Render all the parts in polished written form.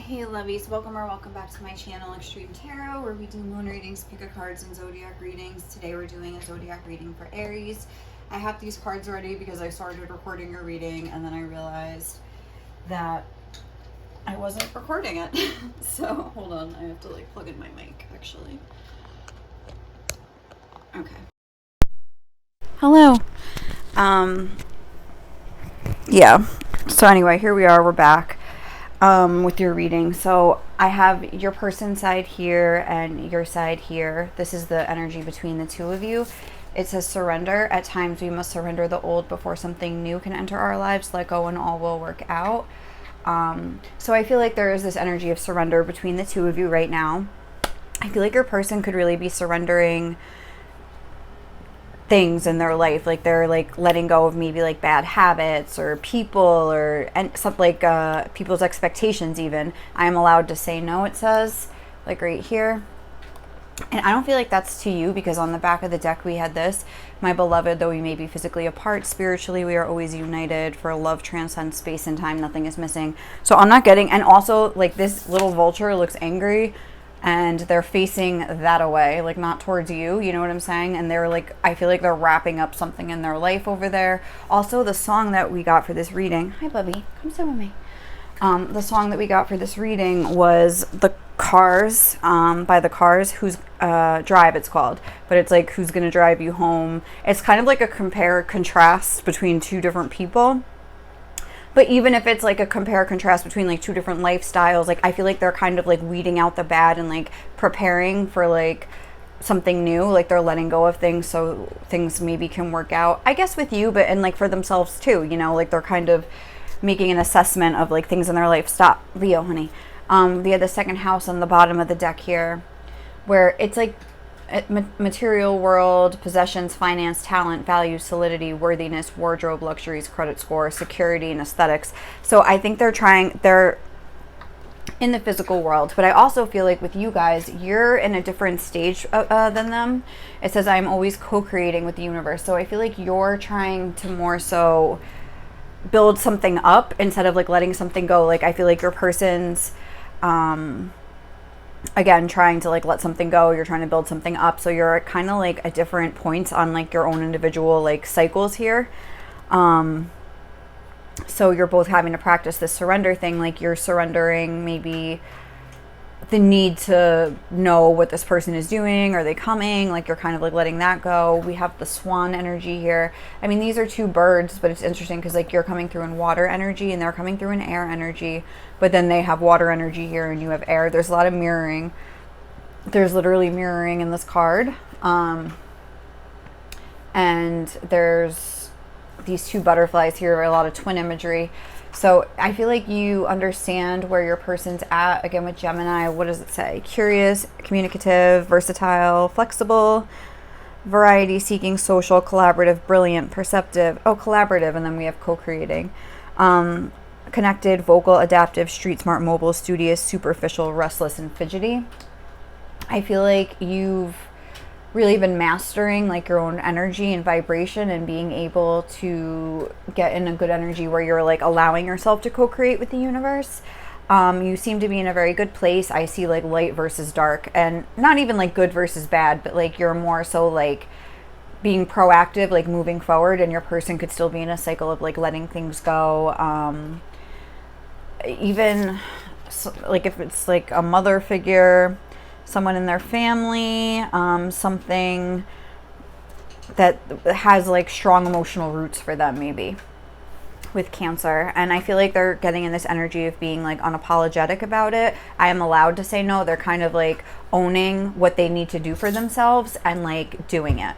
Hey lovies, welcome or welcome back to my channel, Extreme Tarot, where we do moon readings, pick a cards, and zodiac readings. Today we're doing a zodiac reading for Aries. I have these cards ready because I started recording a reading and then I realized that I wasn't recording it. So hold on, I have to like plug in my mic actually. Okay. Hello. Yeah. So anyway, here we are, we're back. With your reading. So I have your person side here and your side here. This is the energy between the two of you. It says surrender. At times we must surrender the old before something new can enter our lives. Let go and all will work out. So I feel like there is this energy of surrender between the two of you right now. I feel like your person could really be surrendering things in their life, like they're like letting go of maybe like bad habits or people or and something like people's expectations. Even I am allowed to say no, it says like right here. And I don't feel like that's to you, because on the back of the deck we had this: my beloved, though we may be physically apart, spiritually we are always united, for love transcends space and time, nothing is missing. So I'm not getting, and also like this little vulture looks angry and they're facing that away, like not towards you, you know what I'm saying? And they're like, I feel like they're wrapping up something in their life over there. Also, the song that we got for this reading, hi Bubby, come sit with me. The song that we got for this reading was The Cars, by The Cars, Who's Drive it's called, but it's like who's gonna drive you home. It's kind of like a compare contrast between two different people. But even if it's like a compare contrast between like two different lifestyles, like I feel like they're kind of like weeding out the bad and like preparing for like something new. Like they're letting go of things so things maybe can work out, I guess, with you, but and like for themselves too, you know, like they're kind of making an assessment of like things in their life. Stop, Leo, honey. We had the second house on the bottom of the deck here, where it's like material world, possessions, finance, talent, value, solidity, worthiness, wardrobe, luxuries, credit score, security, and aesthetics. So I think they're in the physical world, but I also feel like with you guys, you're in a different stage than them. It says I'm always co-creating with the universe. So I feel like you're trying to more so build something up instead of like letting something go. Like I feel like your person's again trying to like let something go, you're trying to build something up, so you're kind of like at different points on like your own individual like cycles here. So you're both having to practice this surrender thing. Like you're surrendering maybe the need to know what this person is doing, are they coming, like you're kind of like letting that go. We have the swan energy here. I mean, these are two birds, but it's interesting because like you're coming through in water energy and they're coming through in air energy, but then they have water energy here and you have air. There's a lot of mirroring. There's literally mirroring in this card. And there's these two butterflies here, a lot of twin imagery. So I feel like you understand where your person's at. Again, with Gemini, what does it say? Curious, communicative, versatile, flexible, variety seeking, social, collaborative, brilliant, perceptive. Oh, collaborative, and then we have co-creating. Connected, vocal, adaptive, street smart, mobile, studious, superficial, restless, and fidgety. I feel like you've really been mastering like your own energy and vibration and being able to get in a good energy where you're like allowing yourself to co-create with the universe. You seem to be in a very good place. I see like light versus dark, and not even like good versus bad, but like you're more so like being proactive, like moving forward, and your person could still be in a cycle of like letting things go. Even so, like if it's like a mother figure, someone in their family, something that has like strong emotional roots for them, maybe with Cancer. And I feel like they're getting in this energy of being like unapologetic about it. I am allowed to say no. They're kind of like owning what they need to do for themselves and like doing it,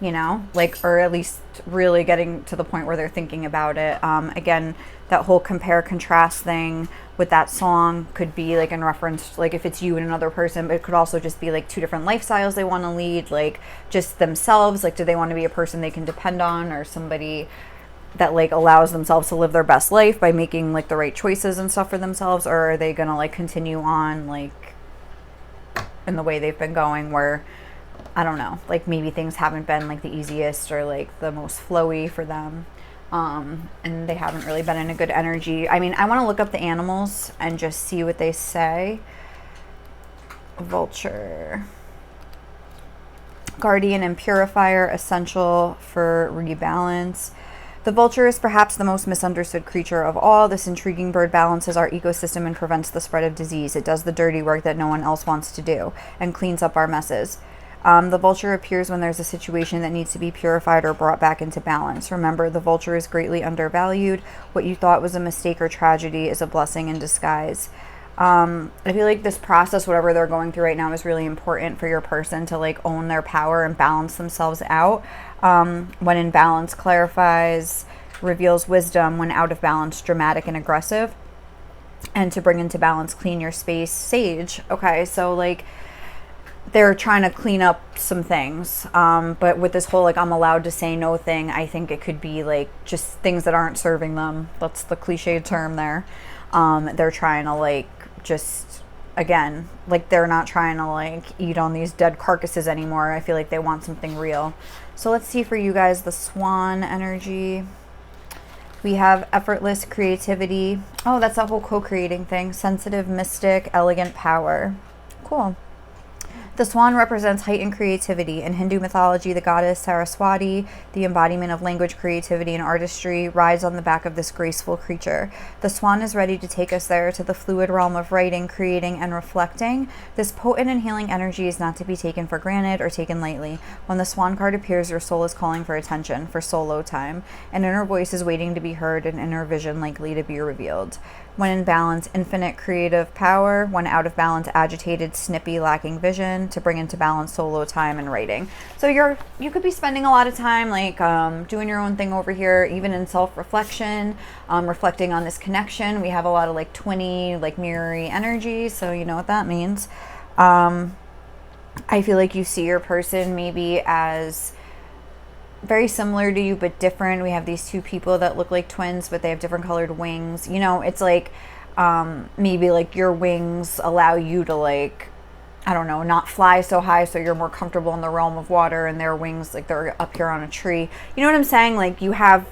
you know, like, or at least really getting to the point where they're thinking about it. Again, that whole compare contrast thing with that song could be like in reference, like if it's you and another person, but it could also just be like two different lifestyles they want to lead, like just themselves. Like, do they want to be a person they can depend on, or somebody that like allows themselves to live their best life by making like the right choices and stuff for themselves? Or are they gonna like continue on like in the way they've been going, where I don't know, like maybe things haven't been like the easiest or like the most flowy for them. and they haven't really been in a good energy. I mean, I want to look up the animals and just see what they say. Vulture. Guardian and purifier, essential for rebalance. The vulture is perhaps the most misunderstood creature of all. This intriguing bird balances our ecosystem and prevents the spread of disease. It does the dirty work that no one else wants to do and cleans up our messes. The vulture appears when there's a situation that needs to be purified or brought back into balance. Remember, the vulture is greatly undervalued. What you thought was a mistake or tragedy is a blessing in disguise. I feel like this process, whatever they're going through right now, is really important for your person to like own their power and balance themselves out. When in balance, clarifies, reveals wisdom. When out of balance, dramatic and aggressive. And to bring into balance, clean your space, sage. Okay, so like they're trying to clean up some things. But with this whole like I'm allowed to say no thing, I think it could be like just things that aren't serving them. That's the cliched term there. They're trying to like just, again, like they're not trying to like eat on these dead carcasses anymore. I feel like they want something real. So let's see for you guys the swan energy. We have effortless creativity. Oh, that's that whole co-creating thing. Sensitive, mystic, elegant power. Cool. The swan represents heightened creativity. In Hindu mythology, the goddess Saraswati, the embodiment of language, creativity, and artistry, rides on the back of this graceful creature. The swan is ready to take us there, to the fluid realm of writing, creating, and reflecting. This potent and healing energy is not to be taken for granted or taken lightly. When the swan card appears, your soul is calling for attention, for solo time. An inner voice is waiting to be heard, an inner vision likely to be revealed. When in balance, infinite creative power. When out of balance, agitated, snippy, lacking vision. To bring into balance, solo time and writing. So you could be spending a lot of time like doing your own thing over here, even in self-reflection, reflecting on this connection. We have a lot of like twinny, like mirrory energy, so you know what that means. I feel like you see your person maybe as very similar to you but different. We have these two people that look like twins but they have different colored wings. You know, it's like maybe like your wings allow you to like, I don't know, not fly so high so you're more comfortable in the realm of water, and their wings like they're up here on a tree. You know what I'm saying? Like you have,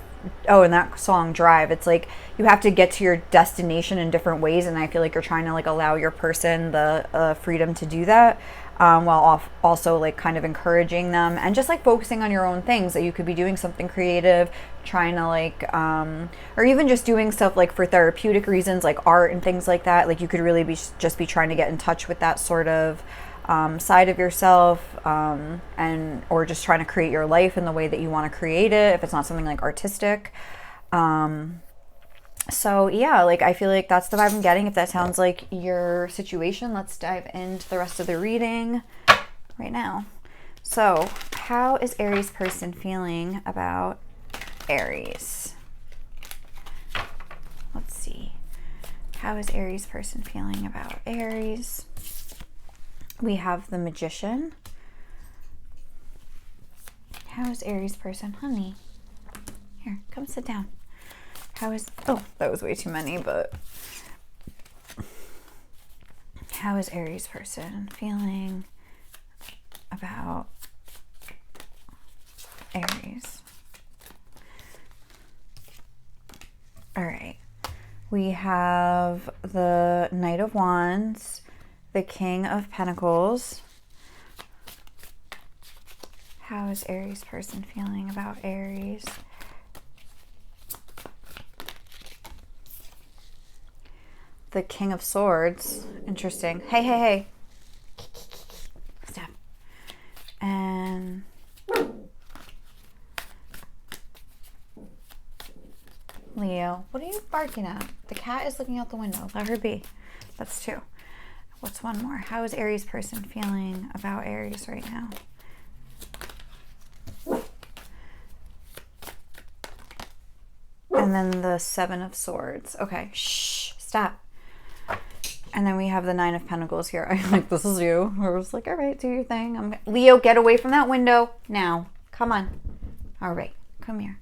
oh, in that song Drive, it's like you have to get to your destination in different ways, and I feel like you're trying to like allow your person the freedom to do that. While also like kind of encouraging them and just like focusing on your own things, that you could be doing something creative, trying to like or even just doing stuff like for therapeutic reasons like art and things like that. Like you could really be just be trying to get in touch with that sort of side of yourself, and or just trying to create your life in the way that you want to create it, if it's not something like artistic. So yeah, like I feel like that's the vibe I'm getting. If that sounds like your situation, let's dive into the rest of the reading right now. So how is Aries person feeling about Aries? Let's see. How is Aries person feeling about Aries? We have the Magician. How is Aries person? Honey, here, come sit down. How is, oh, that was way too many, but how is Aries person feeling about Aries? All right. We have the Knight of Wands, the King of Pentacles. How is Aries person feeling about Aries? The King of Swords. Interesting. Hey, hey, hey. Stop. And Leo. What are you barking at? The cat is looking out the window. Let her be. That's two. What's one more? How is Aries person feeling about Aries right now? And then the Seven of Swords. Okay. Shh. Stop. And then we have the Nine of Pentacles here. I'm like, this is you. I was like, all right, do your thing. Leo, get away from that window now. Come on. All right. Come here.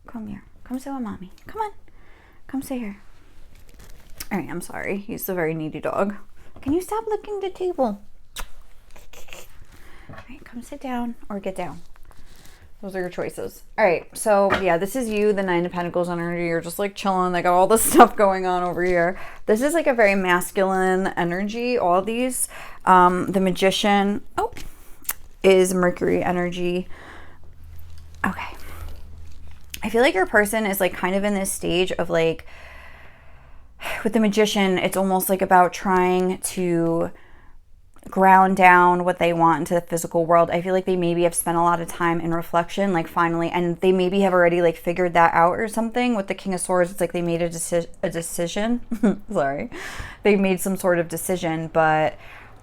Come here. Come sit with mommy. Come on. Come sit here. All right. I'm sorry. He's a very needy dog. Can you stop licking the table? All right. Come sit down or get down. Those are your choices. All right. So yeah, this is you, the Nine of Pentacles energy. You're just like chilling. They got all this stuff going on over here. This is like a very masculine energy. All these, the Magician, is Mercury energy. Okay. I feel like your person is like kind of in this stage of like, with the Magician, it's almost like about trying to ground down what they want into the physical world. I feel like they maybe have spent a lot of time in reflection, like finally, and they maybe have already like figured that out or something. With the King of Swords, it's like they made a decision. Sorry. They made some sort of decision, but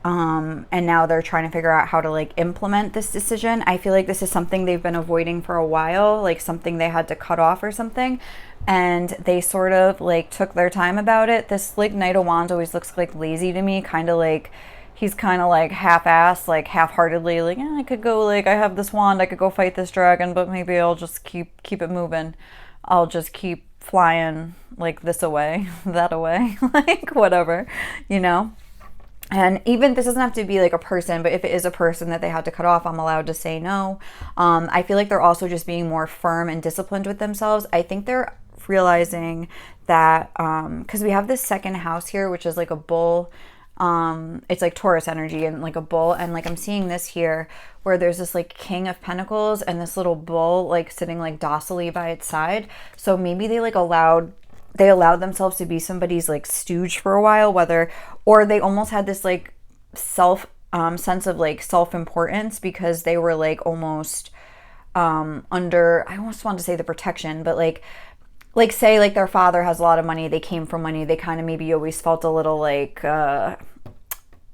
and now they're trying to figure out how to like implement this decision. I feel like this is something they've been avoiding for a while, like something they had to cut off or something. And they sort of like took their time about it. This like Knight of Wands always looks like lazy to me, kind of like he's kind of like half-assed, like half-heartedly, like, I could go, like, I have this wand, I could go fight this dragon, but maybe I'll just keep it moving. I'll just keep flying like this away, that away, like whatever, you know? And even, this doesn't have to be like a person, but if it is a person that they had to cut off, I'm allowed to say no. I feel like they're also just being more firm and disciplined with themselves. I think they're realizing that, because we have this second house here, which is like a bull. It's like Taurus energy and like a bull, and like I'm seeing this here where there's this like King of Pentacles and this little bull like sitting like docilely by its side. So maybe they like allowed themselves to be somebody's like stooge for a while, or they almost had this like sense of like self-importance because they were like almost under, I almost want to say the protection, but like say like their father has a lot of money, they came from money, they kind of maybe always felt a little like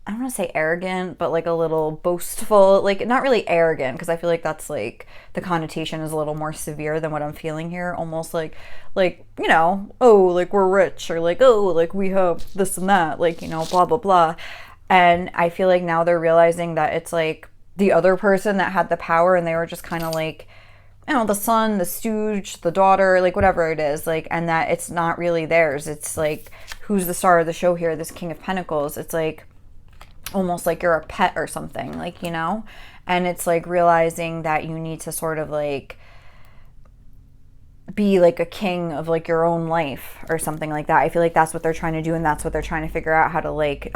I don't want to say arrogant, but like a little boastful, like not really arrogant, because I feel like that's like the connotation is a little more severe than what I'm feeling here. Almost like, you know, oh, like we're rich, or like, oh, like we have this and that, like, you know, blah, blah, blah. And I feel like now they're realizing that it's like the other person that had the power, and they were just kind of like, you know, the son, the stooge, the daughter, like whatever it is, like, and that it's not really theirs. It's like, who's the star of the show here? This King of Pentacles. It's like almost like you're a pet or something, like, you know, and it's like realizing that you need to sort of like be like a king of like your own life or something like that. I feel like that's what they're trying to do, and that's what they're trying to figure out, how to like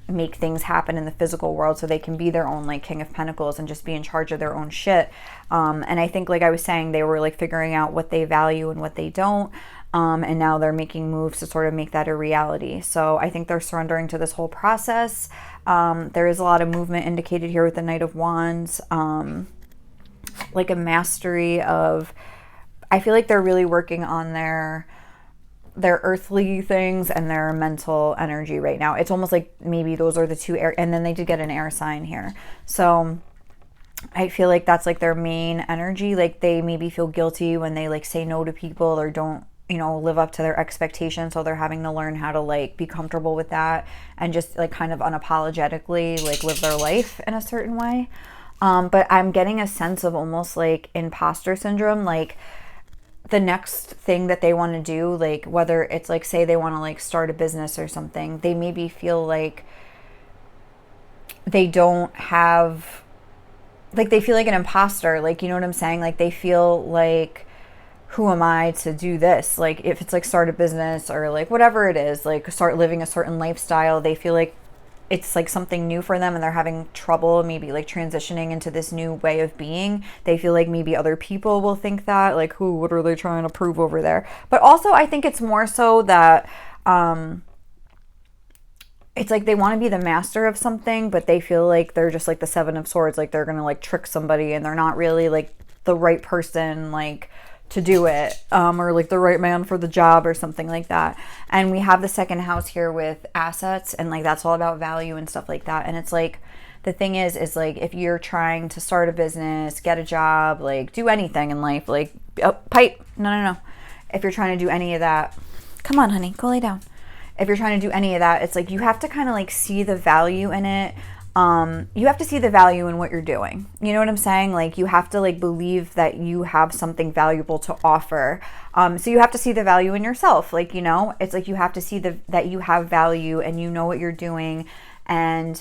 make things happen in the physical world so they can be their own like King of Pentacles and just be in charge of their own shit. And I think, like I was saying, they were like figuring out what they value and what they don't, and now they're making moves to sort of make that a reality. So I think they're surrendering to this whole process. There is a lot of movement indicated here with the Knight of Wands, like a mastery of, I feel like they're really working on their earthly things and their mental energy right now. It's almost like maybe those are the two air, and then they did get an air sign here. So I feel like that's like their main energy. Like they maybe feel guilty when they like say no to people or don't, you know, live up to their expectations. So they're having to learn how to like be comfortable with that and just like kind of unapologetically like live their life in a certain way. But I'm getting a sense of almost like imposter syndrome, like the next thing that they want to do, like whether it's like, say they want to like start a business or something, they maybe feel like they don't have, like they feel like an imposter, like, you know what I'm saying? Like they feel like, who am I to do this? Like if it's like start a business or like whatever it is, like start living a certain lifestyle, they feel like it's like something new for them and they're having trouble maybe like transitioning into this new way of being. They feel like maybe other people will think that, like, what are they trying to prove over there? But also I think it's more so that it's like they want to be the master of something, but they feel like they're just like the Seven of Swords, like they're gonna like trick somebody and they're not really like the right person like to do it, or like the right man for the job or something like that. And we have the second house here with assets, and like that's all about value and stuff like that. And it's like, the thing is like if you're trying to start a business, get a job, like do anything in life, like pipe, no, if you're trying to do any of that, come on honey, go lay down. If you're trying to do any of that, it's like you have to kind of like see the value in it. You have to see the value in what you're doing. You know what I'm saying? Like you have to like believe that you have something valuable to offer. So you have to see the value in yourself. Like, you know, it's like you have to see that you have value and you know what you're doing, and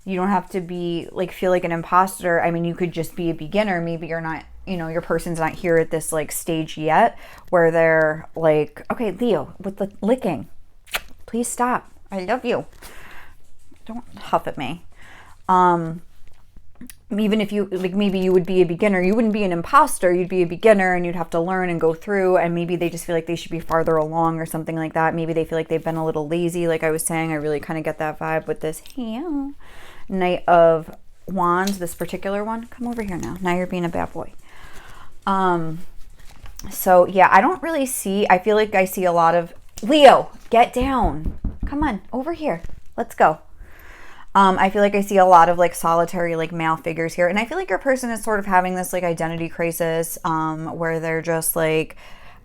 You don't have to be like, feel like an imposter. I mean, you could just be a beginner. Maybe you're not, your person's not here at this like stage yet where they're like, okay, Leo, with the licking, please stop. I love you. Don't huff at me. Even if you, like, maybe you would be a beginner, you wouldn't be an imposter, you'd be a beginner and you'd have to learn and go through, and maybe they just feel like they should be farther along or something like that. Maybe they feel like they've been a little lazy, like I was saying. I really kind of get that vibe with this Knight of Wands, this particular one. Come over here now. Now you're being a bad boy. So yeah, I don't really see, I feel like I see a lot of, Leo, get down. Come on, over here. Let's go. I feel like I see a lot of like solitary like male figures here. And I feel like your person is sort of having this like identity crisis where they're just like,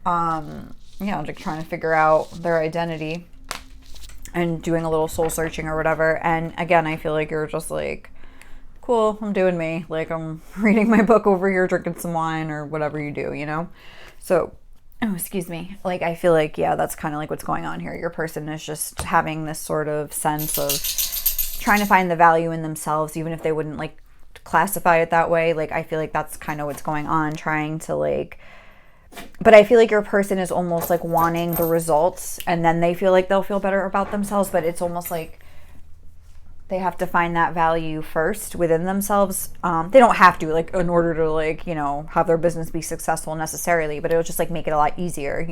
like trying to figure out their identity and doing a little soul searching or whatever. And again, I feel like you're just like, cool, I'm doing me. Like I'm reading my book over here, drinking some wine or whatever you do, So, excuse me. Like, I feel like, yeah, that's kind of like what's going on here. Your person is just having this sort of sense of trying to find the value in themselves, even if they wouldn't like classify it that way. Like, I feel like that's kind of what's going on, trying to like, but I feel like your person is almost like wanting the results and then they feel like they'll feel better about themselves, but it's almost like they have to find that value first within themselves. They don't have to, like, in order to like, have their business be successful necessarily, but it'll just like make it a lot easier,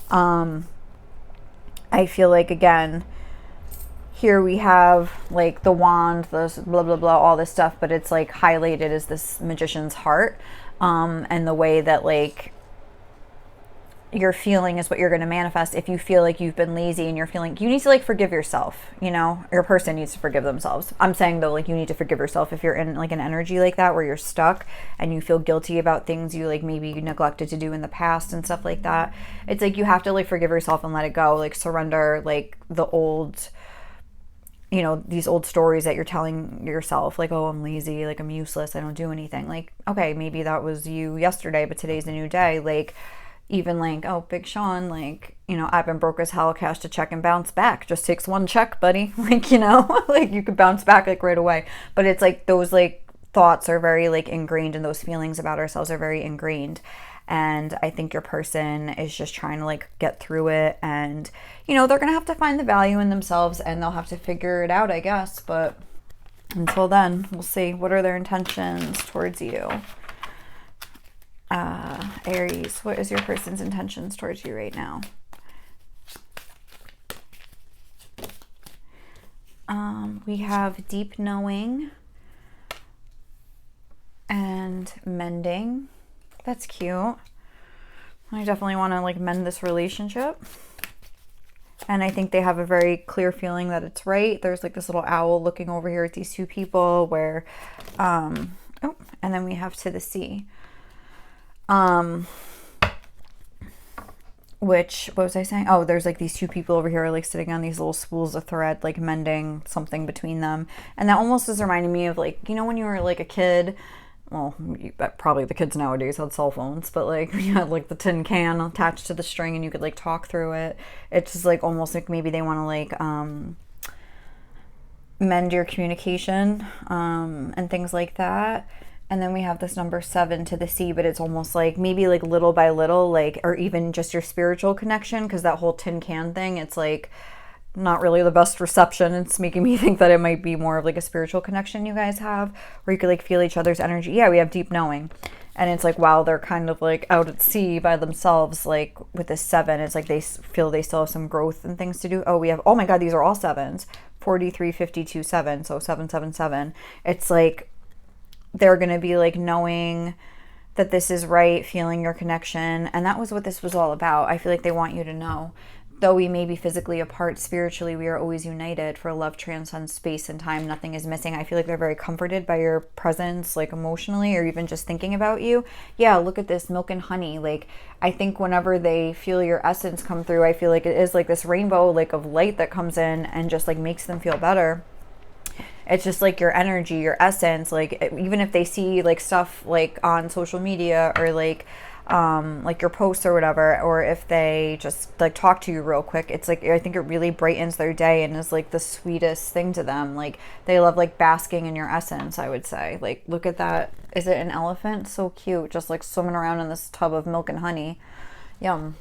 I feel like, again, here we have like the wand, this blah, blah, blah, all this stuff, but it's like highlighted as this magician's heart. And the way that like your feeling is what you're going to manifest. If you feel like you've been lazy and you're feeling, you need to like forgive yourself, your person needs to forgive themselves. I'm saying though, like you need to forgive yourself if you're in like an energy like that where you're stuck and you feel guilty about things you like maybe you neglected to do in the past and stuff like that. It's like you have to like forgive yourself and let it go, like surrender like the old, these old stories that you're telling yourself, like, oh, I'm lazy, like I'm useless, I don't do anything. Like, okay, maybe that was you yesterday, but today's a new day. Like, even like, oh, Big Sean, like, I've been broke as hell, cash to check and bounce back. Just takes one check, buddy. Like, like you could bounce back like right away. But it's like those like thoughts are very like ingrained, and those feelings about ourselves are very ingrained. And I think your person is just trying to like get through it, and they're gonna have to find the value in themselves and they'll have to figure it out, I guess. But until then, we'll see. What are their intentions towards you? Aries, what is your person's intentions towards you right now? We have deep knowing and mending. That's cute. I definitely want to like mend this relationship. And I think they have a very clear feeling that it's right. There's like this little owl looking over here at these two people where, and then we have to the sea. Which, what was I saying? Oh, there's like these two people over here like sitting on these little spools of thread, like mending something between them. And that almost is reminding me of like, when you were like a kid, well, probably the kids nowadays had cell phones, but like you had like the tin can attached to the string and you could like talk through it. It's just like almost like maybe they want to like mend your communication and things like that. And then we have this number 7 to the sea, but it's almost like maybe like little by little, like, or even just your spiritual connection, because that whole tin can thing, it's like not really the best reception. It's making me think that it might be more of like a spiritual connection you guys have, where you could like feel each other's energy. Yeah, we have deep knowing. And it's like, wow, they're kind of like out at sea by themselves, like with this 7, it's like they feel they still have some growth and things to do. Oh, we have, oh my God, these are all 7s. 43, 52, 7. So 777. It's like, they're going to be like knowing that this is right, feeling your connection. And that was what this was all about. I feel like they want you to know, though we may be physically apart, spiritually, we are always united, for love transcends space and time. Nothing is missing. I feel like they're very comforted by your presence, like emotionally, or even just thinking about you. Yeah, look at this milk and honey. Like, I think whenever they feel your essence come through, I feel like it is like this rainbow, like of light that comes in and just like makes them feel better. It's just like your energy, your essence, like even if they see like stuff like on social media or like like your posts or whatever, or if they just like talk to you real quick, it's like, I think it really brightens their day and is like the sweetest thing to them. Like they love like basking in your essence, I would say. Like, look at that. Is it an elephant? So cute. Just like swimming around in this tub of milk and honey. Yum.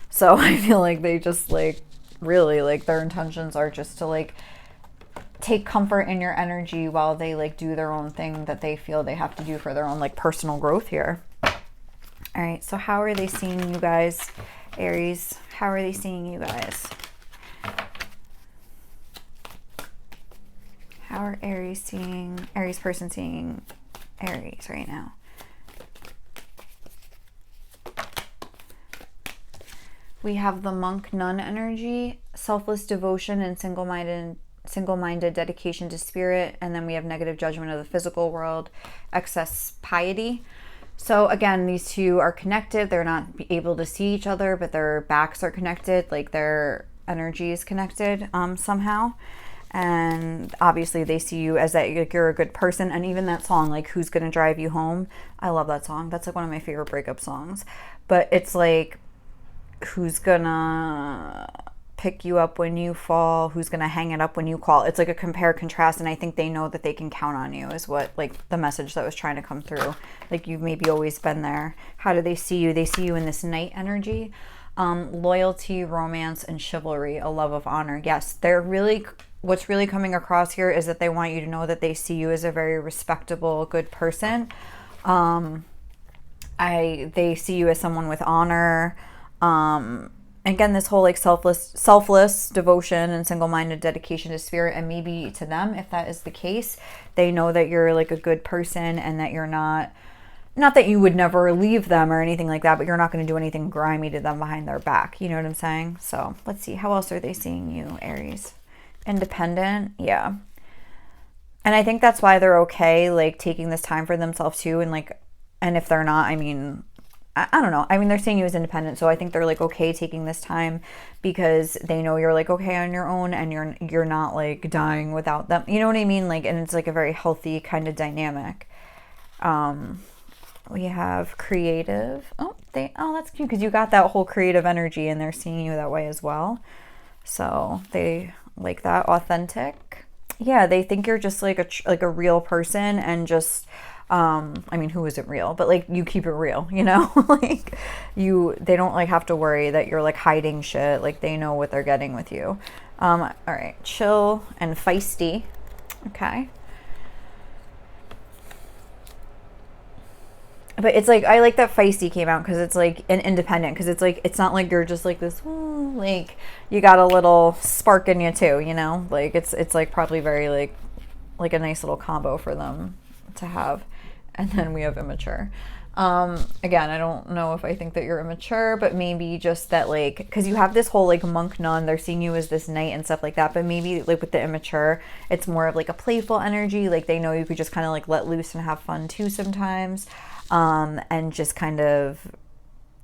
So I feel like they just like really like their intentions are just to like take comfort in your energy while they like do their own thing that they feel they have to do for their own like personal growth here. All right, so how are they seeing you guys, Aries? How are they seeing you guys? How are Aries person seeing Aries right now? We have the monk nun energy, selfless devotion and single-minded dedication to spirit, and then we have negative judgment of the physical world, excess piety. So again, these two are connected. They're not able to see each other, but their backs are connected, like their energy is connected somehow. And obviously they see you as that like you're a good person. And even that song, like Who's Gonna Drive You Home? I love that song. That's like one of my favorite breakup songs. But it's like, who's gonna pick you up when you fall, who's gonna hang it up when you call. It's like a compare contrast, and I think they know that they can count on you is what like the message that was trying to come through. Like you've maybe always been there. How do they see you? They see you in this knight energy, loyalty, romance, and chivalry, a love of honor. Yes, they're really, what's really coming across here is that they want you to know that they see you as a very respectable, good person. They see you as someone with honor. Again, this whole like selfless devotion and single-minded dedication to spirit, and maybe to them, if that is the case, they know that you're like a good person and that you're not that you would never leave them or anything like that, but you're not going to do anything grimy to them behind their back. You know what I'm saying? So let's see. How else are they seeing you, Aries? Independent. Yeah. And I think that's why they're okay, like taking this time for themselves too. And like, and if they're not, I mean, I don't know. I mean, they're seeing you as independent, so I think they're like okay taking this time because they know you're like okay on your own and you're not like dying without them. You know what I mean? Like, and it's like a very healthy kind of dynamic. We have creative. Oh, that's cute because you got that whole creative energy and they're seeing you that way as well. So they like that. Authentic. Yeah, they think you're just like a real person and just I mean, who isn't real, but like you keep it real, you know, like they don't like have to worry that you're like hiding shit. Like they know what they're getting with you. All right. Chill and feisty. Okay. But it's like, I like that feisty came out because it's like an independent, because it's like, it's not like you're just like this, like you got a little spark in you too, you know, like it's like probably very like a nice little combo for them to have. And then we have immature. Again, I don't know if I think that you're immature, but maybe just that like, because you have this whole like monk nun, they're seeing you as this knight and stuff like that, but maybe like with the immature, it's more of like a playful energy. Like they know you could just kind of like let loose and have fun too sometimes. And just kind of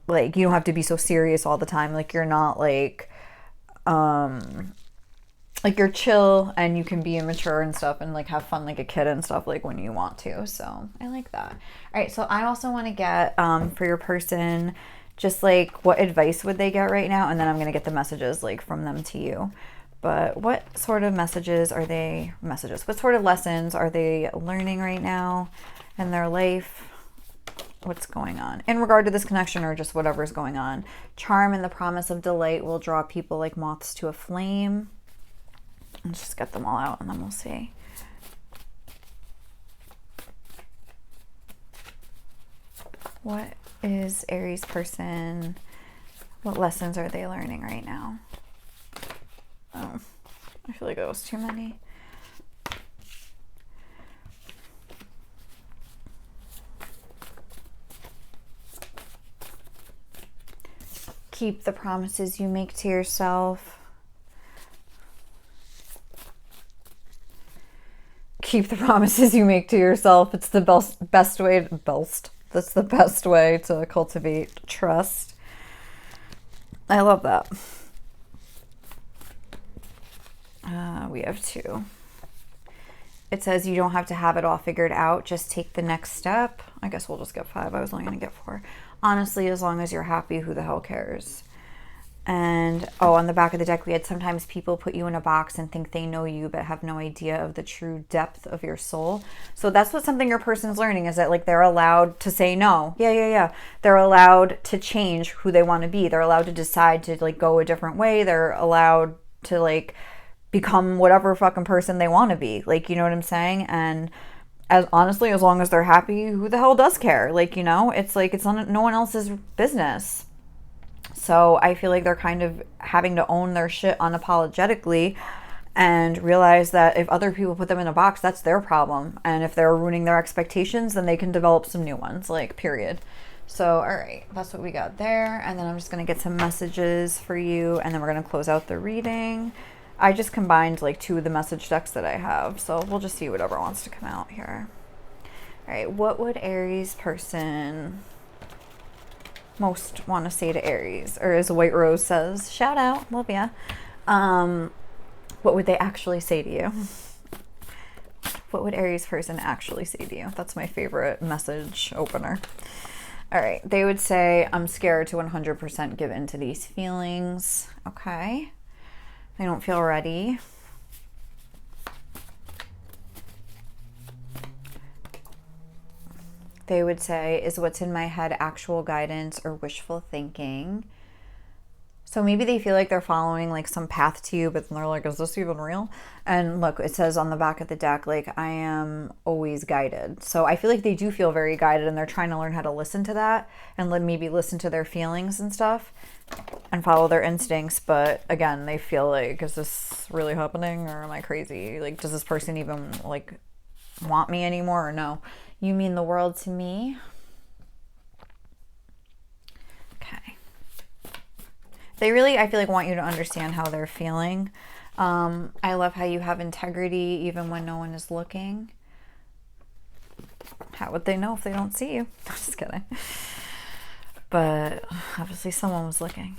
like, you don't have to be so serious all the time. Like you're not like you're chill and you can be immature and stuff and like have fun like a kid and stuff like when you want to. So I like that. All right. So I also want to get, for your person, just like what advice would they get right now? And then I'm going to get the messages like from them to you. But what sort of what sort of lessons are they learning right now in their life? What's going on in regard to this connection or just whatever's going on? Charm and the promise of delight will draw people like moths to a flame. Let's just get them all out and then we'll see. What is Aries person? What lessons are they learning right now? Oh, I feel like that was too many. Keep the promises you make to yourself. Keep the promises you make to yourself. It's the best way that's the best way to cultivate trust. I love that. We have two. It says you don't have to have it all figured out. Just take the next step. I guess we'll just get 5. I was only going to get 4. Honestly, as long as you're happy, who the hell cares? And, oh, on the back of the deck, we had sometimes people put you in a box and think they know you, but have no idea of the true depth of your soul. So that's what something your person's learning, is that, like, they're allowed to say no. Yeah. They're allowed to change who they want to be. They're allowed to decide to, like, go a different way. They're allowed to, like, become whatever fucking person they want to be. Like, you know what I'm saying? And honestly, as long as they're happy, who the hell does care? Like, you know, it's like, it's no one else's business. So I feel like they're kind of having to own their shit unapologetically and realize that if other people put them in a box, that's their problem. And if they're ruining their expectations, then they can develop some new ones, like, period. So, all right, that's what we got there. And then I'm just going to get some messages for you, and then we're going to close out the reading. I just combined, like, 2 of the message decks that I have, so we'll just see whatever wants to come out here. All right, what would Aries person most want to say to Aries? Or as White Rose says, shout out, love ya. What would they actually say to you? What would Aries person actually say to you? That's my favorite message opener. All right, they would say, I'm scared to 100% give in to these feelings. Okay. They don't feel ready. They would say, is what's in my head actual guidance or wishful thinking? So maybe they feel like they're following, like, some path to you, but then they're like, is this even real? And look, it says on the back of the deck, like, I am always guided. So I feel like they do feel very guided, and they're trying to learn how to listen to that and maybe listen to their feelings and stuff and follow their instincts. But again, they feel like, is this really happening, or am I crazy? Like, does this person even, like, want me anymore, or no? You mean the world to me. Okay. They really, I feel like, want you to understand how they're feeling. I love how you have integrity even when no one is looking. How would they know if they don't see you? I'm just kidding. But obviously someone was looking.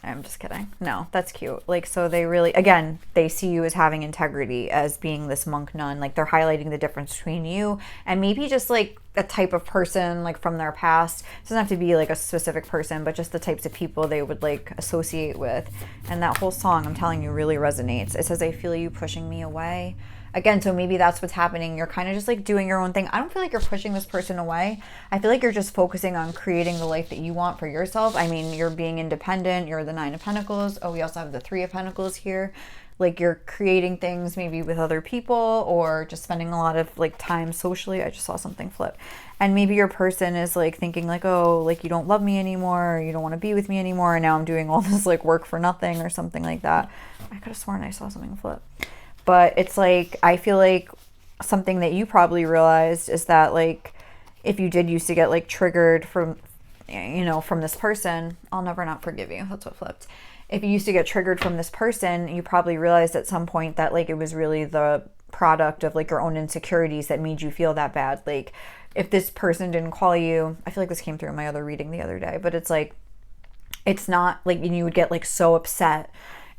I'm just kidding. No, that's cute. Like, so they really, again, they see you as having integrity, as being this monk nun. Like, they're highlighting the difference between you and maybe just, like, a type of person, like, from their past. It doesn't have to be, like, a specific person, but just the types of people they would, like, associate with. And that whole song, I'm telling you, really resonates. It says, I feel you pushing me away. Again, so maybe that's what's happening. You're kind of just, like, doing your own thing. I don't feel like you're pushing this person away. I feel like you're just focusing on creating the life that you want for yourself. I mean, you're being independent. You're the 9 of Pentacles. Oh, we also have the 3 of Pentacles here. Like, you're creating things maybe with other people, or just spending a lot of, like, time socially. I just saw something flip. And maybe your person is, like, thinking, like, oh, like, you don't love me anymore, or you don't want to be with me anymore, and now I'm doing all this, like, work for nothing, or something like that. I could have sworn I saw something flip. But it's like, I feel like something that you probably realized is that, like, if you did used to get, like, triggered from, you know, from this person, I'll never not forgive you. That's what flipped. If you used to get triggered from this person, you probably realized at some point that, like, it was really the product of, like, your own insecurities that made you feel that bad. Like, if this person didn't call you, I feel like this came through in my other reading the other day, but it's like, it's not like, and you would get, like, so upset.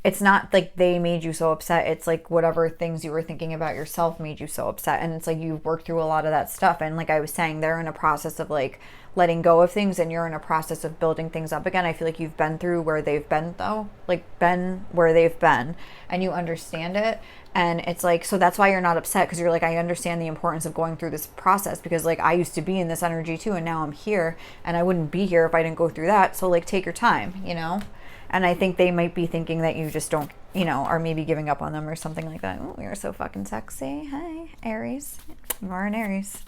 It's not like they made you so upset. It's like whatever things you were thinking about yourself made you so upset. And it's like you've worked through a lot of that stuff. And like I was saying, they're in a process of, like, letting go of things, and you're in a process of building things up again. I feel like you've been through where they've been, though. Like, been where they've been. And you understand it. And it's like, so that's why you're not upset, because you're like, I understand the importance of going through this process, because, like, I used to be in this energy too, and now I'm here. And I wouldn't be here if I didn't go through that. So, like, take your time, you know? And I think they might be thinking that you just don't, you know, are maybe giving up on them or something like that. Oh, you're so fucking sexy. Hey, Aries. You are an Aries.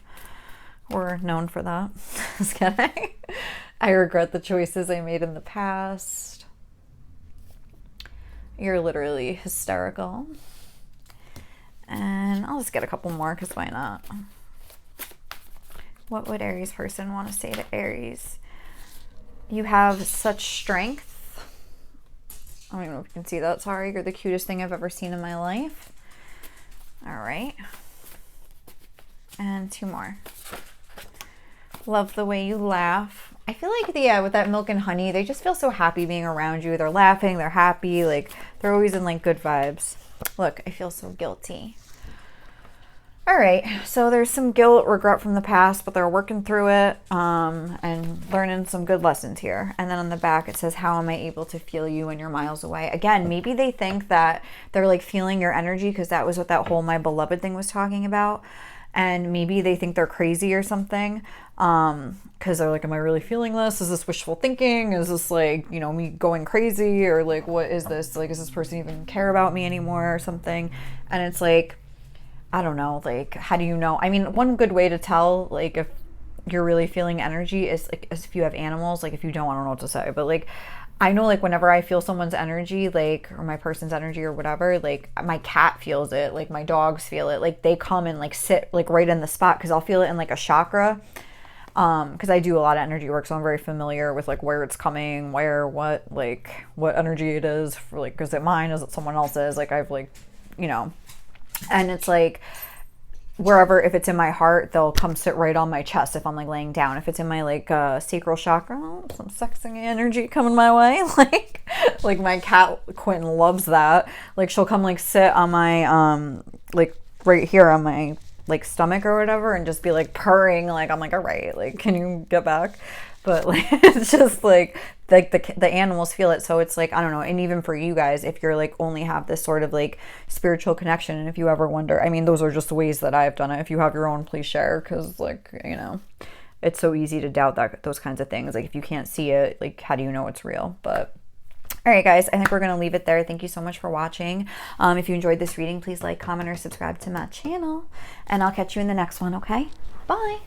We're known for that. Just kidding. I regret the choices I made in the past. You're literally hysterical. And I'll just get a couple more, because why not? What would Aries person want to say to Aries? You have such strength. I don't even know if you can see that. Sorry, you're the cutest thing I've ever seen in my life. All right. And 2 more. Love the way you laugh. I feel like, yeah, with that milk and honey, they just feel so happy being around you. They're laughing, they're happy, like, they're always in, like, good vibes. Look, I feel so guilty. All right, so there's some guilt, regret from the past, but they're working through it and learning some good lessons here. And then on the back, it says, how am I able to feel you when you're miles away? Again, maybe they think that they're like feeling your energy because that was what that whole my beloved thing was talking about. And maybe they think they're crazy or something because they're like, am I really feeling this? Is this wishful thinking? Is this like, you know, me going crazy? Or like, what is this? Like, does this person even care about me anymore or something? And it's like, I don't know, like, how do you know? I mean, one good way to tell, like, if you're really feeling energy is, like, as if you have animals. Like, if you don't, I don't know what to say. But, like, I know, like, whenever I feel someone's energy, like, or my person's energy or whatever, like, my cat feels it. Like, my dogs feel it. Like, they come and, like, sit, like, right in the spot because I'll feel it in, like, a chakra. Because I do a lot of energy work, so I'm very familiar with, like, where it's coming, where, what energy it is. For, like, is it mine? Is it someone else's? Like, I've, like, you know... And it's like wherever, if it's in my heart, they'll come sit right on my chest if I'm like laying down. If it's in my like sacral chakra, oh, some sexy energy coming my way. like my cat Quentin loves that. Like she'll come like sit on my like right here on my like stomach or whatever and just be like purring. Like I'm like, all right, like can you get back? But like it's just like the animals feel it. So it's like, I don't know. And even for you guys, if you're like only have this sort of like spiritual connection, and if you ever wonder, I mean, those are just ways that I've done it. If you have your own, please share, because like, you know, it's so easy to doubt that those kinds of things. Like if you can't see it, like how do you know it's real? But all right, guys, I think we're going to leave it there. Thank you so much for watching. If you enjoyed this reading, please like, comment, or subscribe to my channel, and I'll catch you in the next one. Okay, bye.